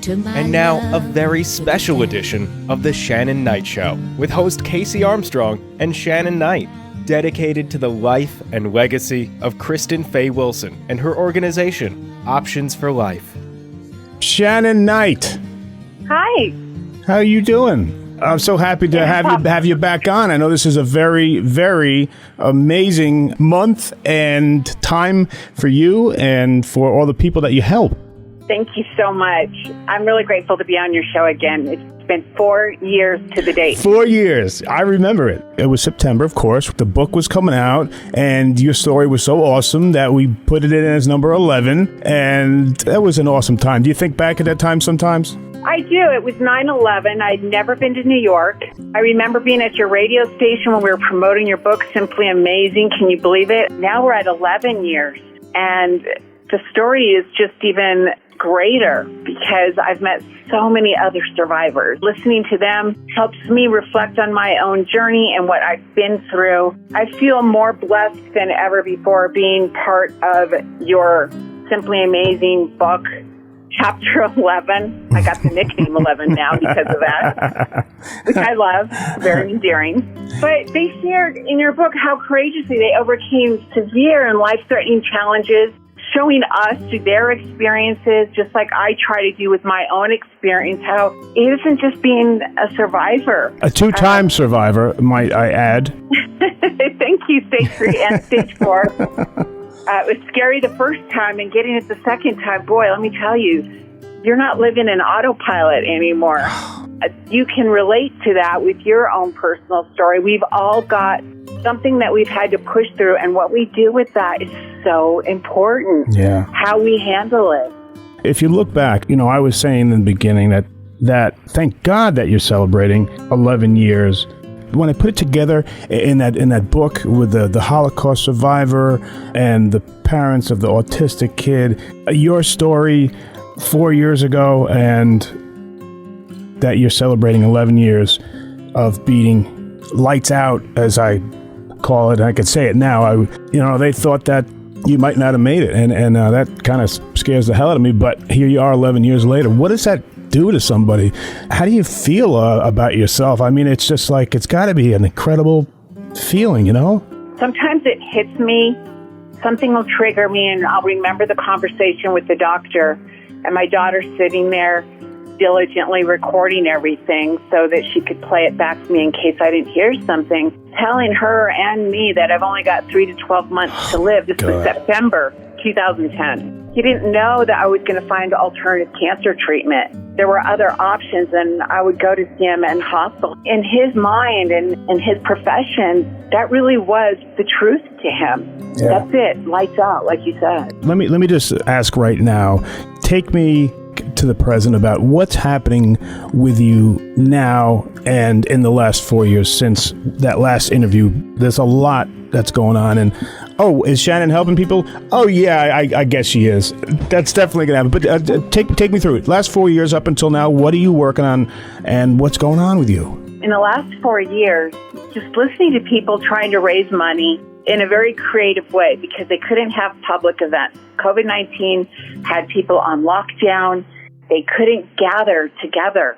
And now, a very special edition of The Shannon Knight Show with host Casey Armstrong and Shannon Knight, dedicated to the life and legacy of Kristen-Fay Wilson and her organization, Options for Life. Shannon Knight. Hi. How are you doing? I'm so happy to have you back on. I know this is a very, very amazing month and time for you and for all the people that you help. Thank you so much. I'm really grateful to be on your show again. It's been 4 years to the date. 4 years. I remember it. It was September, of course. The book was coming out, and your story was so awesome that we put it in as number 11, and that was an awesome time. Do you think back at that time sometimes? I do. It was 9/11. I'd never been to New York. I remember being at your radio station when we were promoting your book, Simply Amazing. Can you believe it? Now we're at 11 years, and the story is just even greater because I've met so many other survivors. Listening to them helps me reflect on my own journey and what I've been through. I feel more blessed than ever before being part of your Simply Amazing book, Chapter 11. I got the nickname 11 now because of that, which I love, very endearing. But they shared in your book how courageously they overcame severe and life-threatening challenges, showing us through their experiences, just like I try to do with my own experience, how it isn't just being a survivor. A two-time survivor, might I add. Thank you, stage 3 and stage 4. It was scary the first time, and getting it the second time, boy, let me tell you, you're not living in autopilot anymore. You can relate to that with your own personal story. We've all got something that we've had to push through, and what we do with that is so important. Yeah. How we handle it. If you look back, I was saying in the beginning that thank God that you're celebrating 11 years. When I put it together in that book with the Holocaust survivor and the parents of the autistic kid, your story 4 years ago, and that you're celebrating 11 years of beating lights out, as I call it. I could say it now. They thought that you might not have made it, and that kind of scares the hell out of me. But here you are 11 years later. What does that do to somebody? How do you feel about yourself? I mean, it's just like, it's got to be an incredible feeling, Sometimes it hits me. Something will trigger me, and I'll remember the conversation with the doctor, and my daughter sitting there diligently recording everything so that she could play it back to me in case I didn't hear something, telling her and me that I've only got 3 to 12 months to live. This was September 2010. He didn't know that I was going to find alternative cancer treatment. There were other options, and I would go to see him in hospital. In his mind and in his profession, that really was the truth to him. Yeah. That's it. Lights out, like you said. Let me just ask right now. Take me to the present about what's happening with you now and in the last 4 years since that last interview. There's a lot that's going on. And is Shannon helping people? Oh yeah, I guess she is. That's definitely gonna happen. But take me through it. Last 4 years up until now, what are you working on, and what's going on with you? In the last 4 years, just listening to people trying to raise money in a very creative way because they couldn't have public events. COVID-19 had people on lockdown. They couldn't gather together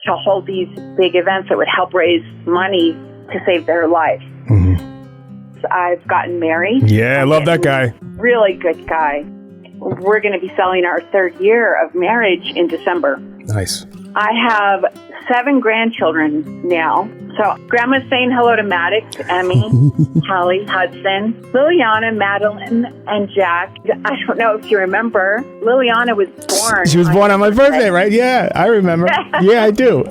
to hold these big events that would help raise money to save their life. Mm-hmm. I've gotten married. Yeah, I love that guy. Really good guy. We're going to be selling our 3rd year of marriage in December. Nice. I have 7 grandchildren now. So Grandma's saying hello to Maddox, Emmy, Holly, Hudson, Liliana, Madeline, and Jack. I don't know if you remember, Liliana was born. She was born on my birthday, right? Yeah, I remember. Yeah, I do.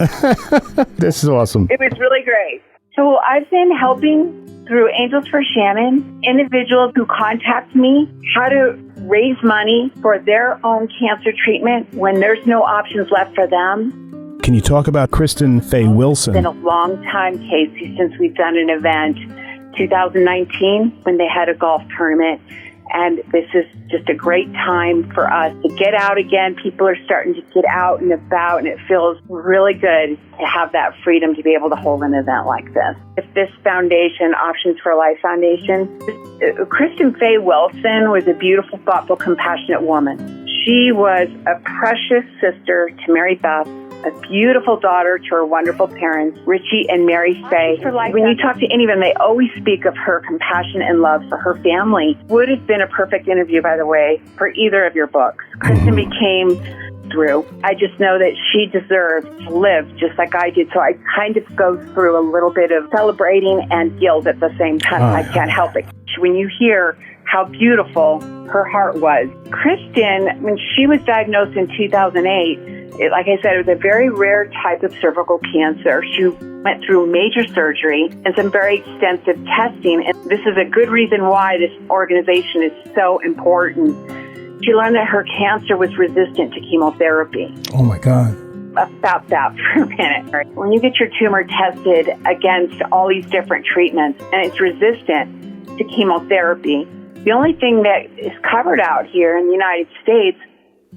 This is awesome. It was really great. So I've been helping through Angels for Shannon, individuals who contact me how to raise money for their own cancer treatment when there's no options left for them. Can you talk about Kristen-Fay Wilson? It's been a long time, Casey, since we've done an event. 2019, when they had a golf tournament. And this is just a great time for us to get out again. People are starting to get out and about, and it feels really good to have that freedom to be able to hold an event like this. If this foundation, Options for Life Foundation, Kristen-Fay Wilson was a beautiful, thoughtful, compassionate woman. She was a precious sister to Mary Beth, a beautiful daughter to her wonderful parents, Richie and Mary Faye. When you talk to any of them, they always speak of her compassion and love for her family. Would have been a perfect interview, by the way, for either of your books. Kristen became through. I just know that she deserved to live just like I did. So I kind of go through a little bit of celebrating and guilt at the same time. I can't help it. When you hear how beautiful her heart was. Kristen, when she was diagnosed in 2008, like I said, it was a very rare type of cervical cancer. She went through major surgery and some very extensive testing. And this is a good reason why this organization is so important. She learned that her cancer was resistant to chemotherapy. Oh, my God. About that for a minute. When you get your tumor tested against all these different treatments and it's resistant to chemotherapy, the only thing that is covered out here in the United States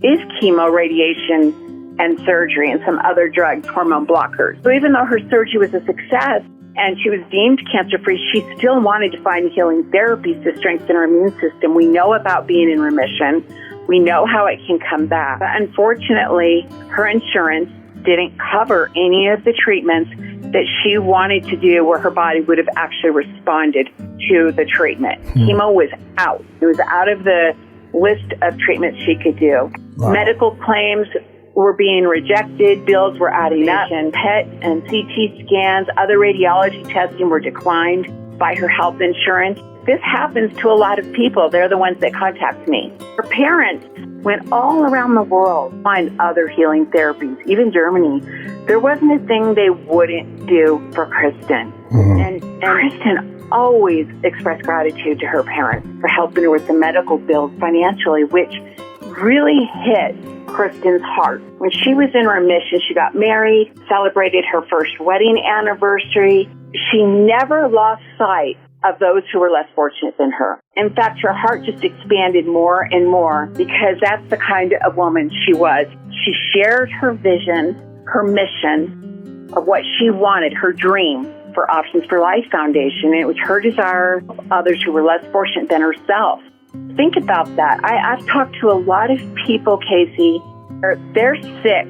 is chemo, radiation, and surgery and some other drugs, hormone blockers. So even though her surgery was a success and she was deemed cancer-free, she still wanted to find healing therapies to strengthen her immune system. We know about being in remission. We know how it can come back. But unfortunately, her insurance didn't cover any of the treatments that she wanted to do where her body would have actually responded to the treatment. Chemo was out. It was out of the list of treatments she could do. Wow. Medical claims were being rejected. Bills were adding up. And PET and CT scans, other radiology testing were declined by her health insurance. This happens to a lot of people. They're the ones that contact me. Her parents went all around the world to find other healing therapies, even Germany. There wasn't a thing they wouldn't do for Kristen. And Kristen always expressed gratitude to her parents for helping her with the medical bills financially, which really hit Kristen's heart. When she was in remission, she got married, celebrated her first wedding anniversary. She never lost sight of those who were less fortunate than her. In fact, her heart just expanded more and more because that's the kind of woman she was. She shared her vision, her mission of what she wanted, her dream for Options for Life Foundation. And it was her desire of others who were less fortunate than herself. Think about that. I've talked to a lot of people, Casey, they're sick,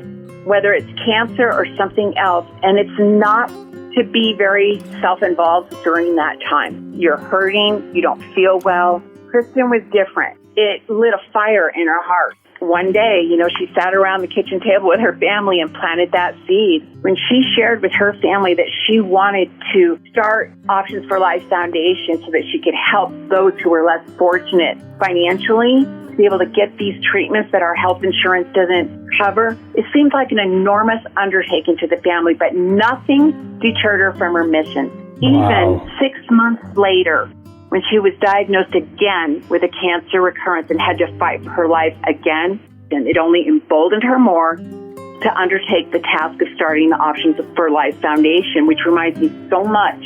whether it's cancer or something else, and it's not to be very self-involved during that time. You're hurting, you don't feel well. Kristen was different. It lit a fire in her heart. One day, she sat around the kitchen table with her family and planted that seed. When she shared with her family that she wanted to start Options for Life Foundation so that she could help those who were less fortunate financially, to be able to get these treatments that our health insurance doesn't cover, it seemed like an enormous undertaking to the family, but nothing deterred her from her mission. Even 6 months later, when she was diagnosed again with a cancer recurrence and had to fight for her life again, and it only emboldened her more to undertake the task of starting the Options for Life Foundation, which reminds me so much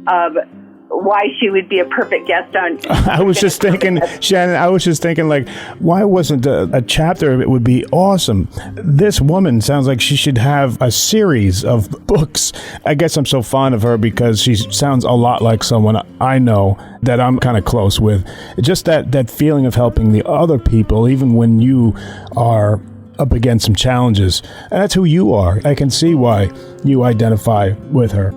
of why she would be a perfect guest on. I was just thinking, Shannon, like, why wasn't a chapter of it would be awesome? This woman sounds like she should have a series of books. I guess I'm so fond of her because she sounds a lot like someone I know that I'm kind of close with. Just that feeling of helping the other people, even when you are up against some challenges. And that's who you are. I can see why you identify with her.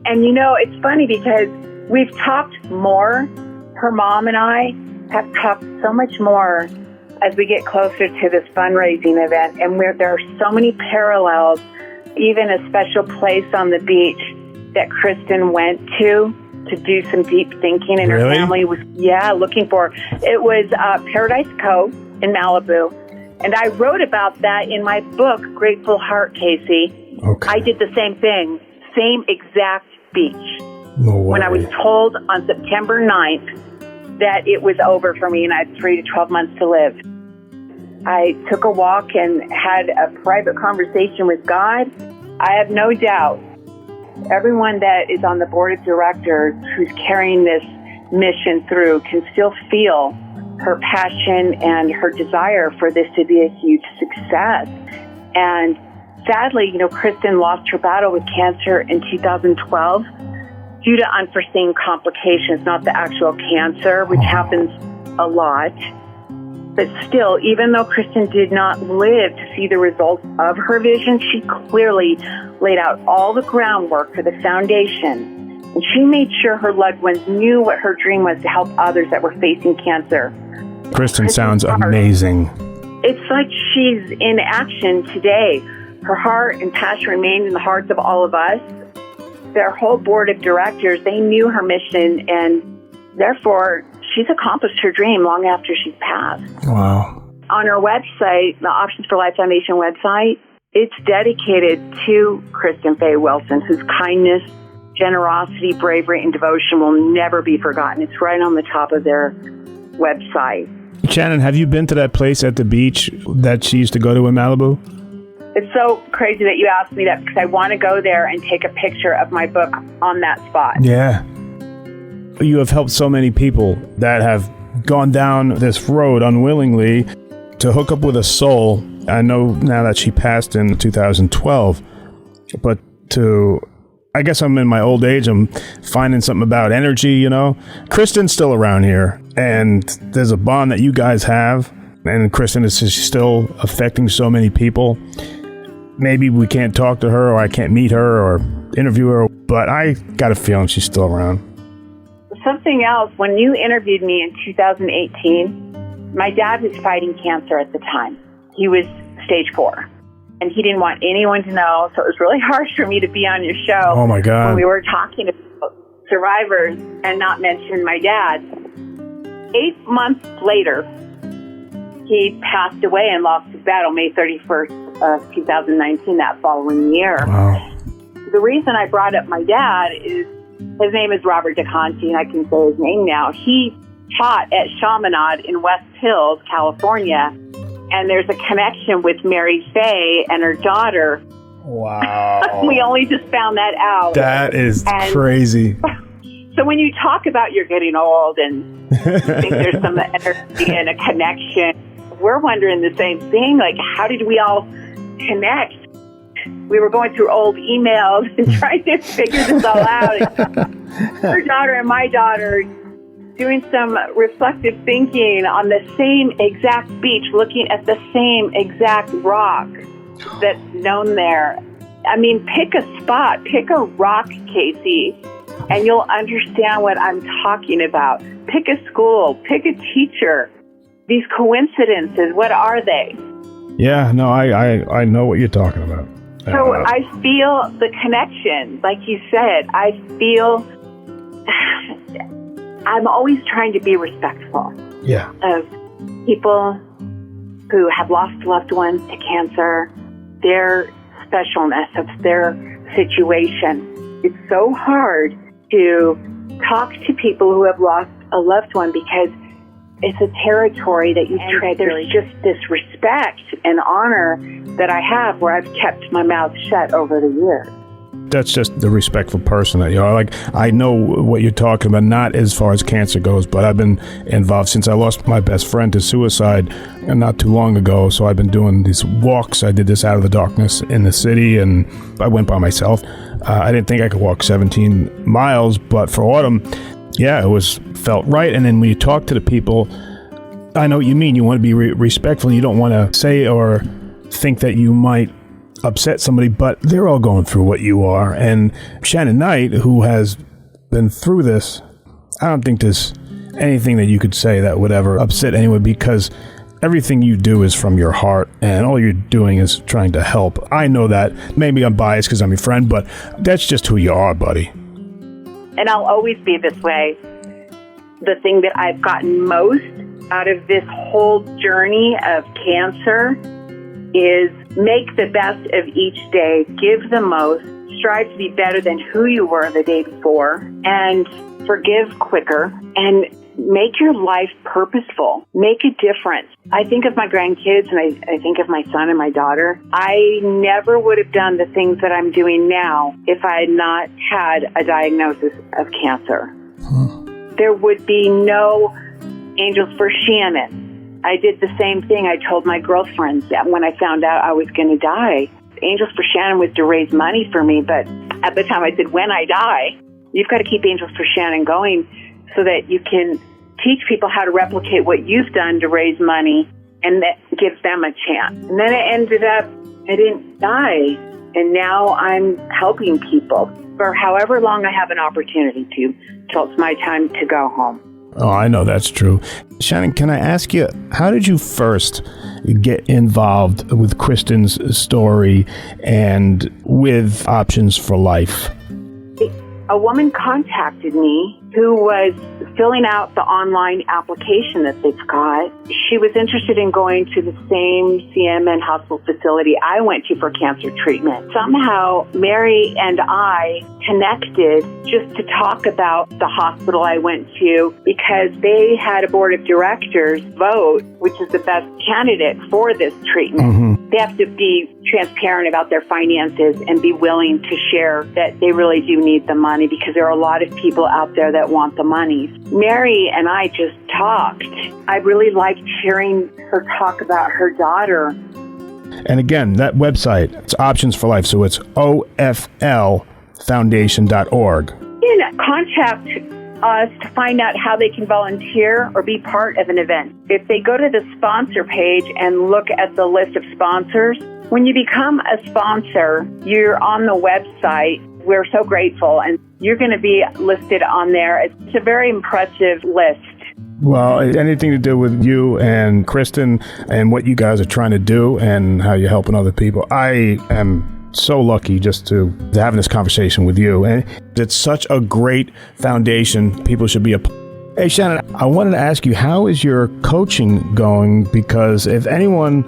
And it's funny because we've talked more. Her mom and I have talked so much more as we get closer to this fundraising event. And there are so many parallels, even a special place on the beach that Kristen went to do some deep thinking. And Really? Her family was, looking for. It was Paradise Cove in Malibu. And I wrote about that in my book, Grateful Heart, Casey. Okay. I did the same thing, same exact beach. No way. When I was told on September 9th that it was over for me and I had 3 to 12 months to live, I took a walk and had a private conversation with God. I have no doubt everyone that is on the board of directors who's carrying this mission through can still feel her passion and her desire for this to be a huge success. And sadly, Kristen lost her battle with cancer in 2012 due to unforeseen complications, not the actual cancer, which happens a lot. But still, even though Kristen did not live to see the results of her vision, she clearly laid out all the groundwork for the foundation. And she made sure her loved ones knew what her dream was to help others that were facing cancer. Kristen sounds amazing. It's like she's in action today. Her heart and passion remained in the hearts of all of us. Their whole board of directors, they knew her mission, and therefore, she's accomplished her dream long after she's passed. Wow. On her website, the Options for Life Foundation website, it's dedicated to Kristin-Fay Wilson, whose kindness, generosity, bravery, and devotion will never be forgotten. It's right on the top of their website. Shannon, have you been to that place at the beach that she used to go to in Malibu? It's so crazy that you asked me that, because I want to go there and take a picture of my book on that spot. Yeah. You have helped so many people that have gone down this road unwillingly to hook up with a soul. I know now that she passed in 2012, but I guess I'm in my old age, I'm finding something about energy, you know. Kristen's still around here, and there's a bond that you guys have, and Kristen is still affecting so many people. Maybe we can't talk to her, or I can't meet her or interview her, but I got a feeling she's still around. Something else, when you interviewed me in 2018, my dad was fighting cancer at the time. He was stage 4. And he didn't want anyone to know, so it was really hard for me to be on your show. Oh, my God. When we were talking about survivors and not mention my dad. 8 months later, he passed away and lost his battle May 31st of 2019, that following year. Wow. The reason I brought up my dad is his name is Robert DeConti, and I can say his name now. He taught at Chaminade in West Hills, California, and there's a connection with Mary Faye and her daughter. Wow. We only just found that out. That is crazy. So when you talk about you're getting old and you think there's some energy and a connection, we're wondering the same thing. Like, how did we all connect? We were going through old emails and trying to figure this all out. Her daughter and my daughter doing some reflective thinking on the same exact beach, looking at the same exact rock that's known there. I mean, pick a spot, pick a rock, Casey, and you'll understand what I'm talking about. Pick a school, pick a teacher. These coincidences, what are they? Yeah, no, I know what you're talking about. So I feel the connection. Like you said, I feel I'm always trying to be respectful of people who have lost loved ones to cancer, their specialness of their situation. It's so hard to talk to people who have lost a loved one because it's a territory that you tread. There's just this respect and honor that I have where I've kept my mouth shut over the years. That's just the respectful person that you are. Like, I know what you're talking about, not as far as cancer goes, but I've been involved since I lost my best friend to suicide not too long ago. So I've been doing these walks. I did this out of the darkness in the city, and I went by myself. I didn't think I could walk 17 miles, but for Autumn, yeah, it felt right. And then when you talk to the people, I know what you mean. You want to be respectful. You don't want to say or think that you might upset somebody, but they're all going through what you are. And Shannon Knight, who has been through this, I don't think there's anything that you could say that would ever upset anyone, because everything you do is from your heart, and all you're doing is trying to help. I know that. Maybe I'm biased because I'm your friend, but that's just who you are, buddy. And I'll always be this way. The thing that I've gotten most out of this whole journey of cancer is make the best of each day, give the most, strive to be better than who you were the day before, and forgive quicker, and make your life purposeful. Make a difference. I think of my grandkids, and I think of my son and my daughter. I never would have done the things that I'm doing now if I had not had a diagnosis of cancer. There would be no Angels for Shannon. I did the same thing. I told my girlfriends that when I found out I was going to die. Angels for Shannon was to raise money for me, but at the time I said, when I die, you've got to keep Angels for Shannon going so that you can teach people how to replicate what you've done to raise money, and that gives them a chance. And then it ended up, I didn't die. And now I'm helping people for however long I have an opportunity to, till it's my time to go home. Oh, I know that's true. Shannon, can I ask you, how did you first get involved with Kristen's story and with Options for Life? A woman contacted me who was filling out the online application that they've got. She was interested in going to the same CMN hospital facility I went to for cancer treatment. Somehow, Mary and I connected just to talk about the hospital I went to because they had a board of directors vote which is the best candidate for this treatment. Mm-hmm. They have to be transparent about their finances and be willing to share that they really do need the money because there are a lot of people out there that want the money. Mary and I just talked. I really liked hearing her talk about her daughter. And again, that website, it's Options for Life, so it's oflfoundation.org. You can contact us to find out how they can volunteer or be part of an event. If they go to the sponsor page and look at the list of sponsors, when you become a sponsor, you're on the website. We're so grateful, and you're going to be listed on there. It's a very impressive list. Well, anything to do with you and Kristen and what you guys are trying to do and how you're helping other people. I am so lucky just to having this conversation with you. And it's such a great foundation. People should be Hey, Shannon, I wanted to ask you, how is your coaching going? Because if anyone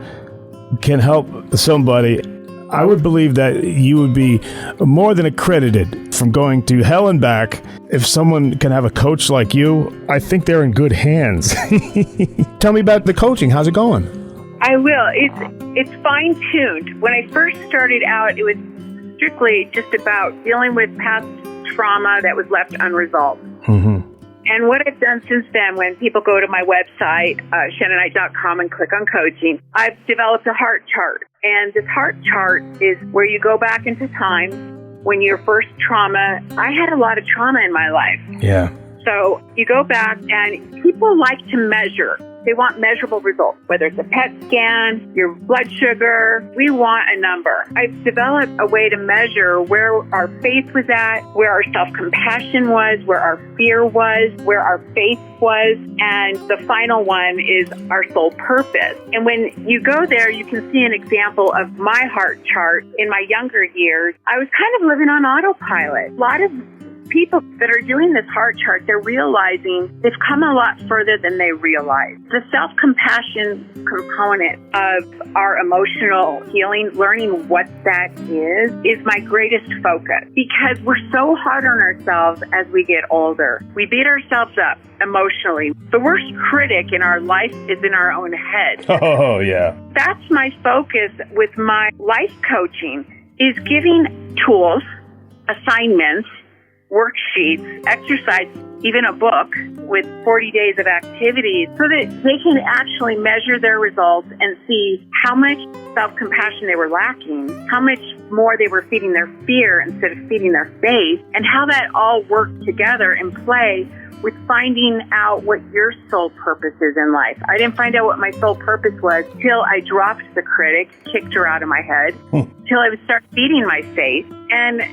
can help somebody, I would believe that you would be more than accredited from going to hell and back. If someone can have a coach like you, I think they're in good hands. Tell me about the coaching. How's it going? I will. It's fine-tuned. When I first started out, it was strictly just about dealing with past trauma that was left unresolved. Mm-hmm. And what I've done since then, when people go to my website, ShannonKnight.com, and click on coaching, I've developed a heart chart. And this heart chart is where you go back into time when your first trauma. I had a lot of trauma in my life. Yeah. So you go back, and people like to measure. They want measurable results, whether it's a PET scan, your blood sugar. We want a number. I've developed a way to measure where our faith was at, where our self-compassion was, where our fear was, where our faith was, and the final one is our soul purpose. And when you go there, you can see an example of my heart chart. In my younger years, I was kind of living on autopilot. A lot of people that are doing this heart chart, they're realizing they've come a lot further than they realize. The self-compassion component of our emotional healing, learning what that is my greatest focus, because we're so hard on ourselves as we get older. We beat ourselves up emotionally. The worst critic in our life is in our own head. Oh, yeah. That's my focus with my life coaching, is giving tools, assignments, worksheets, exercise, even a book with 40 days of activities so that they can actually measure their results and see how much self-compassion they were lacking, how much more they were feeding their fear instead of feeding their faith, and how that all worked together in play with finding out what your soul purpose is in life. I didn't find out what my soul purpose was till I dropped the critic, kicked her out of my head, till I would start feeding my faith, and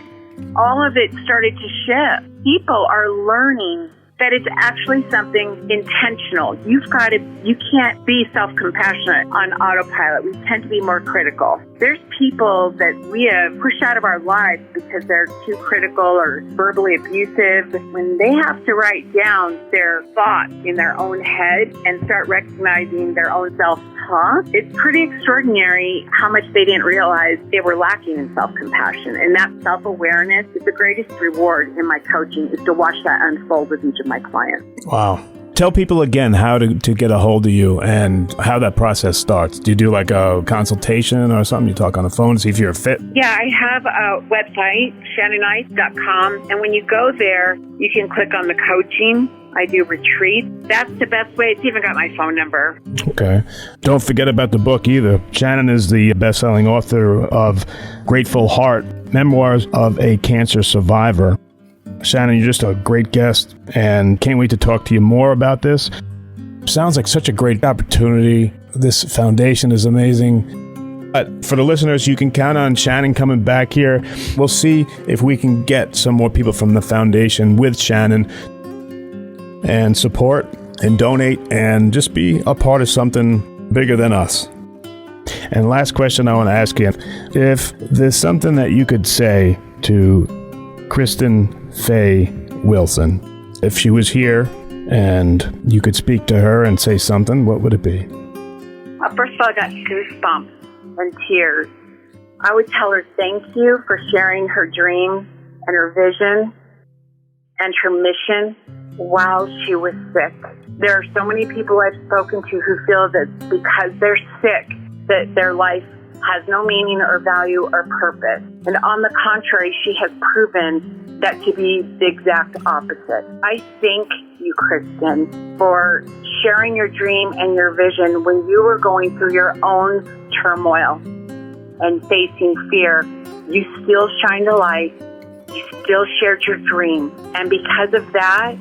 all of it started to shift. People are learning that it's actually something intentional. You can't be self-compassionate on autopilot. We tend to be more critical. There's people that we have pushed out of our lives because they're too critical or verbally abusive. When they have to write down their thoughts in their own head and start recognizing their own self-talk, it's pretty extraordinary how much they didn't realize they were lacking in self-compassion. And that self-awareness is the greatest reward in my coaching, is to watch that unfold with each of my clients. Wow. Tell people again how to get a hold of you and how that process starts. Do you do like a consultation or something? You talk on the phone to see if you're a fit? Yeah, I have a website, ShannonKnight.com. And when you go there, you can click on the coaching. I do retreats. That's the best way. It's even got my phone number. Okay. Don't forget about the book either. Shannon is the best-selling author of Grateful Heart, Memoirs of a Cancer Survivor. Shannon, you're just a great guest, and can't wait to talk to you more about this. Sounds like such a great opportunity. This foundation is amazing. But for the listeners, you can count on Shannon coming back here. We'll see if we can get some more people from the foundation with Shannon and support and donate and just be a part of something bigger than us. And last question I want to ask you, if there's something that you could say to Kristin-Fay Wilson, if she was here and you could speak to her and say something, what would it be? First of all, I got goosebumps and tears. I would tell her thank you for sharing her dream and her vision and her mission while she was sick. There are so many people I've spoken to who feel that because they're sick, that their life has no meaning or value or purpose. And on the contrary, she has proven that to be the exact opposite. I thank you, Kristen, for sharing your dream and your vision when you were going through your own turmoil and facing fear. You still shined a light. You still shared your dream. And because of that,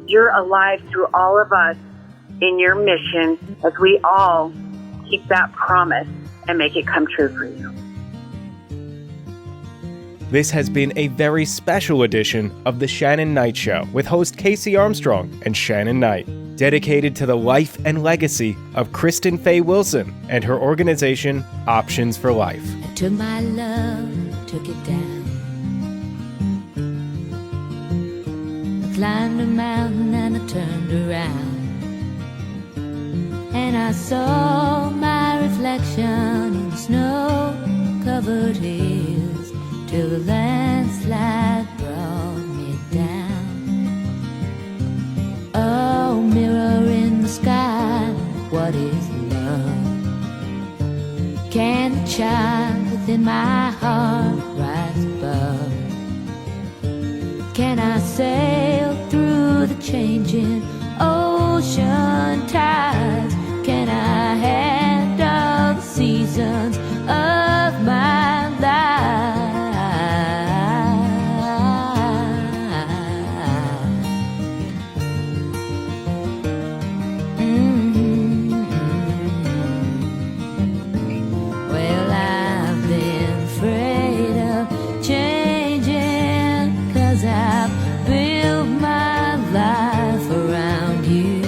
you're alive through all of us in your mission as we all keep that promise and make it come true for you. This has been a very special edition of The Shannon Knight Show with host Casey Armstrong and Shannon Knight, dedicated to the life and legacy of Kristin-Fay Wilson and her organization, Options for Life. I took my love, took it down. I climbed a mountain and I turned around. And I saw my reflection in the snow-covered hills till the landslide brought me down. Oh, mirror in the sky, what is love? Can the child within my heart rise above? Can I sail through the changing ocean tides? Can I handle the seasons of my life? Well, I've been afraid of changing, 'cause I've built my life around you.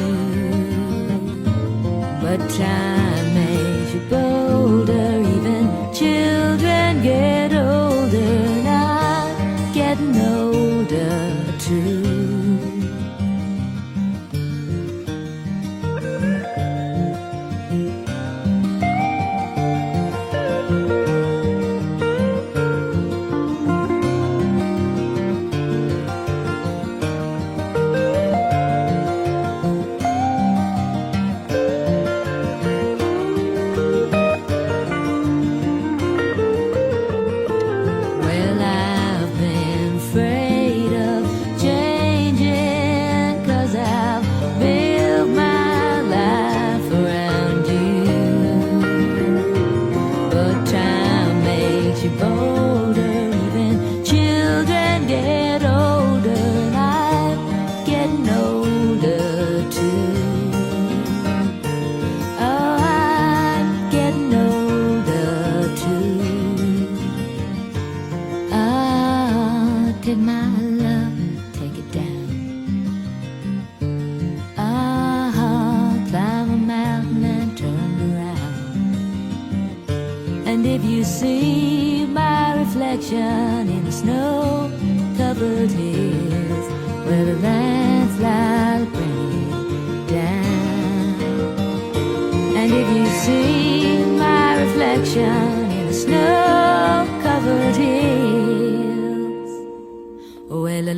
But time makes you bolder, even children get older, and I'm getting older too. In the snow-covered hills where the landslide bring down. And if you see my reflection in the snow-covered hills, well, the